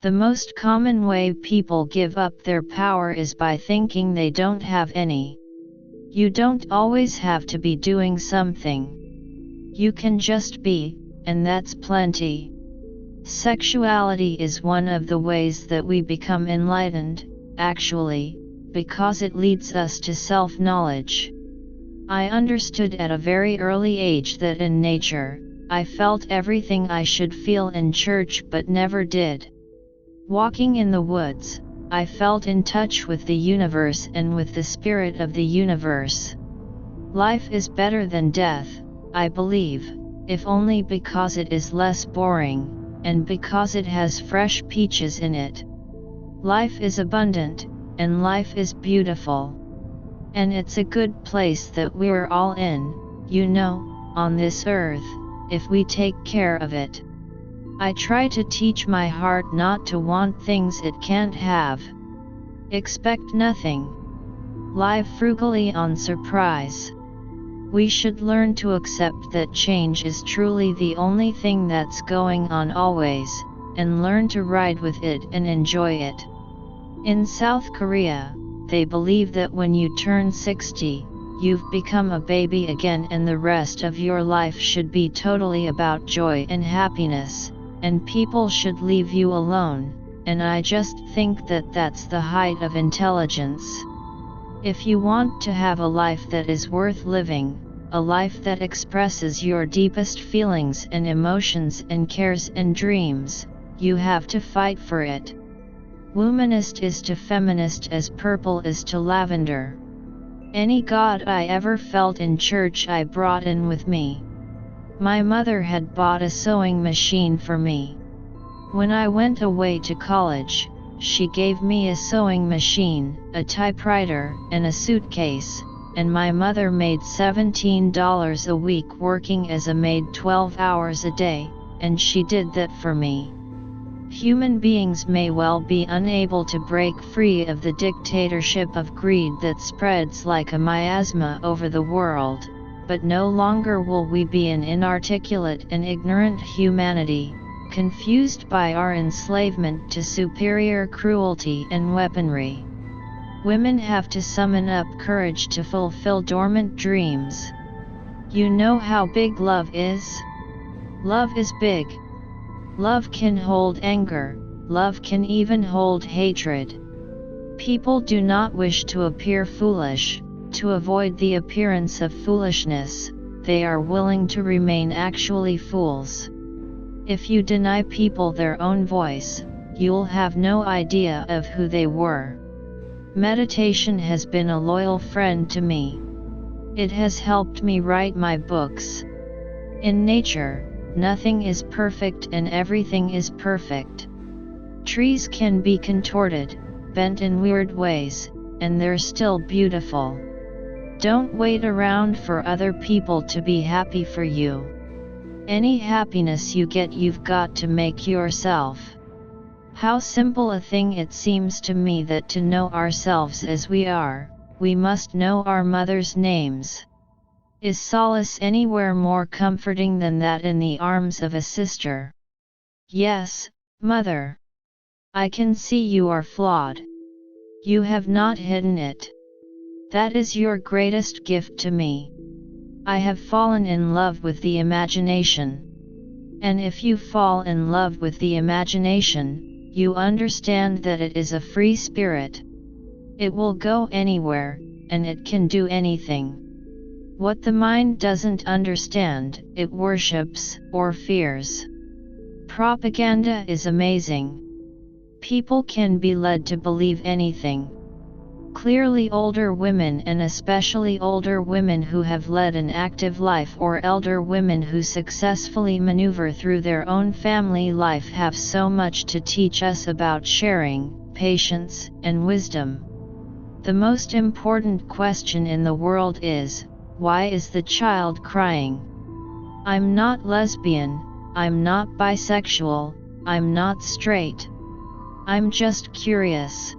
The most common way people give up their power is by thinking they don't have any. You don't always have to be doing something. You can just be, and that's plenty. Sexuality is one of the ways that we become enlightened, actually, because it leads us to self-knowledge. I understood at a very early age that in nature, I felt everything I should feel in church but never did. Walking in the woods, I felt in touch with the universe and with the spirit of the universe. Life is better than death, I believe, if only because it is less boring, and because it has fresh peaches in it. Life is abundant, and life is beautiful. And it's a good place that we're all in, on this earth, if we take care of it. I try to teach my heart not to want things it can't have. Expect nothing. Live frugally on surprise. We should learn to accept that change is truly the only thing that's going on always, and learn to ride with it and enjoy it. In South Korea, they believe that when you turn 60, you've become a baby again and the rest of your life should be totally about joy and happiness, and people should leave you alone, and I just think that that's the height of intelligence. If you want to have a life that is worth living, a life that expresses your deepest feelings and emotions and cares and dreams, you have to fight for it. Womanist is to feminist as purple is to lavender. Any God I ever felt in church I brought in with me. My mother had bought a sewing machine for me. When I went away to college, she gave me a sewing machine, a typewriter, and a suitcase, and my mother made $17 a week working as a maid 12 hours a day, and she did that for me. Human beings may well be unable to break free of the dictatorship of greed that spreads like a miasma over the world, but no longer will we be an inarticulate and ignorant humanity, confused by our enslavement to superior cruelty and weaponry. Women have to summon up courage to fulfill dormant dreams. You know how big love is? Love is big. Love can hold anger, love can even hold hatred. People do not wish to appear foolish. To avoid the appearance of foolishness, they are willing to remain actually fools. If you deny people their own voice, you'll have no idea of who they were. Meditation has been a loyal friend to me. It has helped me write my books. In nature, nothing is perfect and everything is perfect. Trees can be contorted, bent in weird ways, and they're still beautiful. Don't wait around for other people to be happy for you. Any happiness you get you've got to make yourself. How simple a thing it seems to me that to know ourselves as we are, we must know our mother's names. Is solace anywhere more comforting than that in the arms of a sister? Yes, Mother. I can see you are flawed. You have not hidden it. That is your greatest gift to me. I have fallen in love with the imagination. And if you fall in love with the imagination, you understand that it is a free spirit. It will go anywhere, and it can do anything. What the mind doesn't understand, it worships or fears. Propaganda is amazing. People can be led to believe anything. Clearly older women, and especially older women who have led an active life, or elder women who successfully maneuver through their own family life, have so much to teach us about sharing, patience, and wisdom. The most important question in the world is, why is the child crying? I'm not lesbian, I'm not bisexual, I'm not straight. I'm just curious.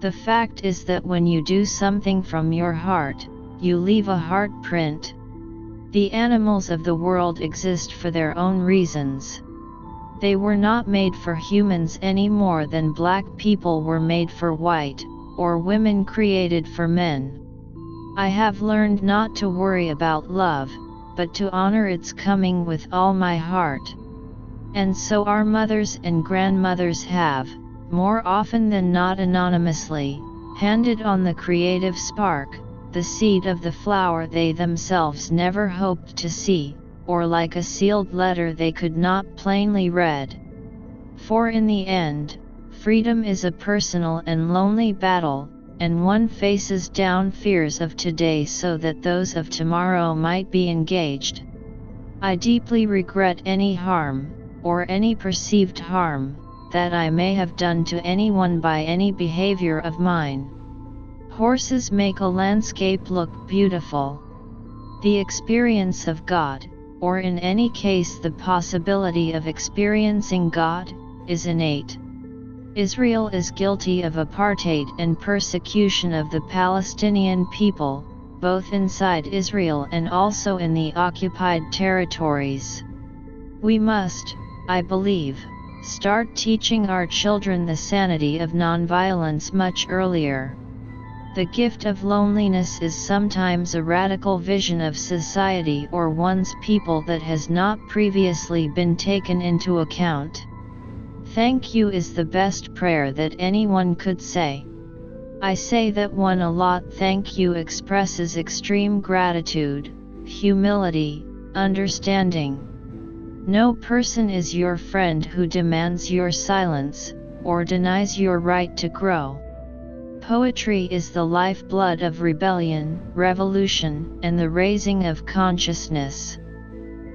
The fact is that when you do something from your heart, you leave a heart print. The animals of the world exist for their own reasons. They were not made for humans any more than black people were made for white, or women created for men. I have learned not to worry about love, but to honor its coming with all my heart. And so our mothers and grandmothers have, more often than not anonymously, handed on the creative spark, the seed of the flower they themselves never hoped to see, or like a sealed letter they could not plainly read. For in the end, freedom is a personal and lonely battle, and one faces down fears of today so that those of tomorrow might be engaged. I deeply regret any harm, or any perceived harm, that I may have done to anyone by any behavior of mine. Horses make a landscape look beautiful. The experience of God, or in any case the possibility of experiencing God, is innate. Israel is guilty of apartheid and persecution of the Palestinian people, both inside Israel and also in the occupied territories. We must, I believe, start teaching our children the sanity of nonviolence much earlier. The gift of loneliness is sometimes a radical vision of society or one's people that has not previously been taken into account. Thank you is the best prayer that anyone could say. I say that one a lot. Thank you expresses extreme gratitude, humility, understanding. No person is your friend who demands your silence, or denies your right to grow. Poetry is the lifeblood of rebellion, revolution, and the raising of consciousness.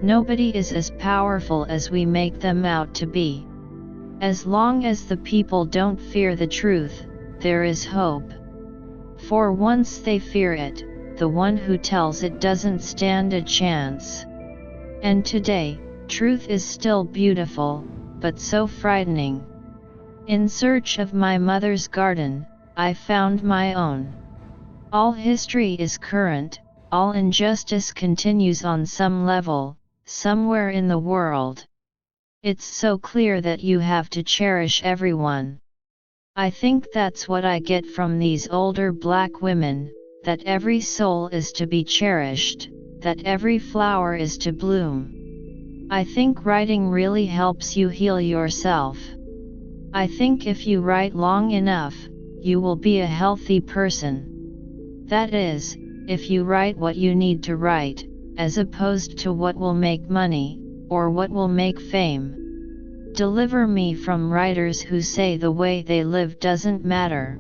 Nobody is as powerful as we make them out to be. As long as the people don't fear the truth, there is hope. For once they fear it, the one who tells it doesn't stand a chance. And today, truth is still beautiful, but so frightening. In search of my mother's garden, I found my own. All history is current, all injustice continues on some level, somewhere in the world. It's so clear that you have to cherish everyone. I think that's what I get from these older black women, that every soul is to be cherished, that every flower is to bloom. I think writing really helps you heal yourself. I think if you write long enough, you will be a healthy person. That is, if you write what you need to write, as opposed to what will make money, or what will make fame. Deliver me from writers who say the way they live doesn't matter.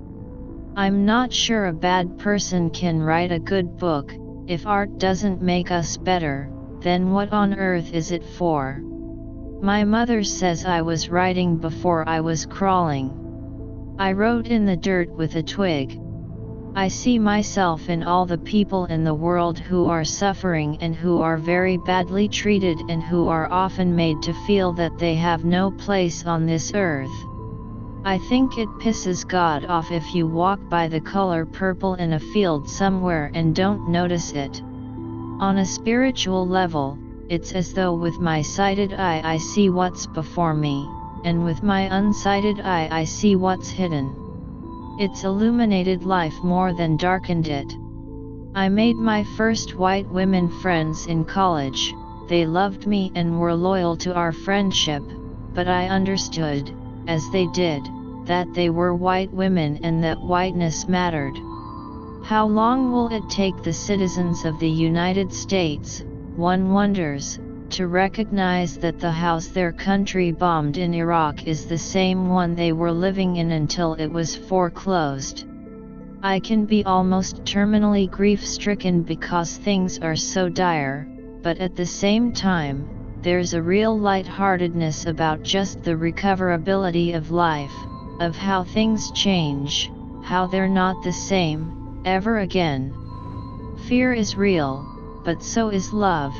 I'm not sure a bad person can write a good book. If art doesn't make us better, then what on earth is it for? My mother says I was writing before I was crawling. I wrote in the dirt with a twig. I see myself in all the people in the world who are suffering and who are very badly treated and who are often made to feel that they have no place on this earth. I think it pisses God off if you walk by the color purple in a field somewhere and don't notice it. On a spiritual level, it's as though with my sighted eye I see what's before me, and with my unsighted eye I see what's hidden. It's illuminated life more than darkened it. I made my first white women friends in college. They loved me and were loyal to our friendship, but I understood, as they did, that they were white women and that whiteness mattered. How long will it take the citizens of the United States, one wonders, to recognize that the house their country bombed in Iraq is the same one they were living in until it was foreclosed? I can be almost terminally grief-stricken because things are so dire, but at the same time, there's a real lightheartedness about just the recoverability of life, of how things change, how they're not the same, ever again. Fear is real, but so is love.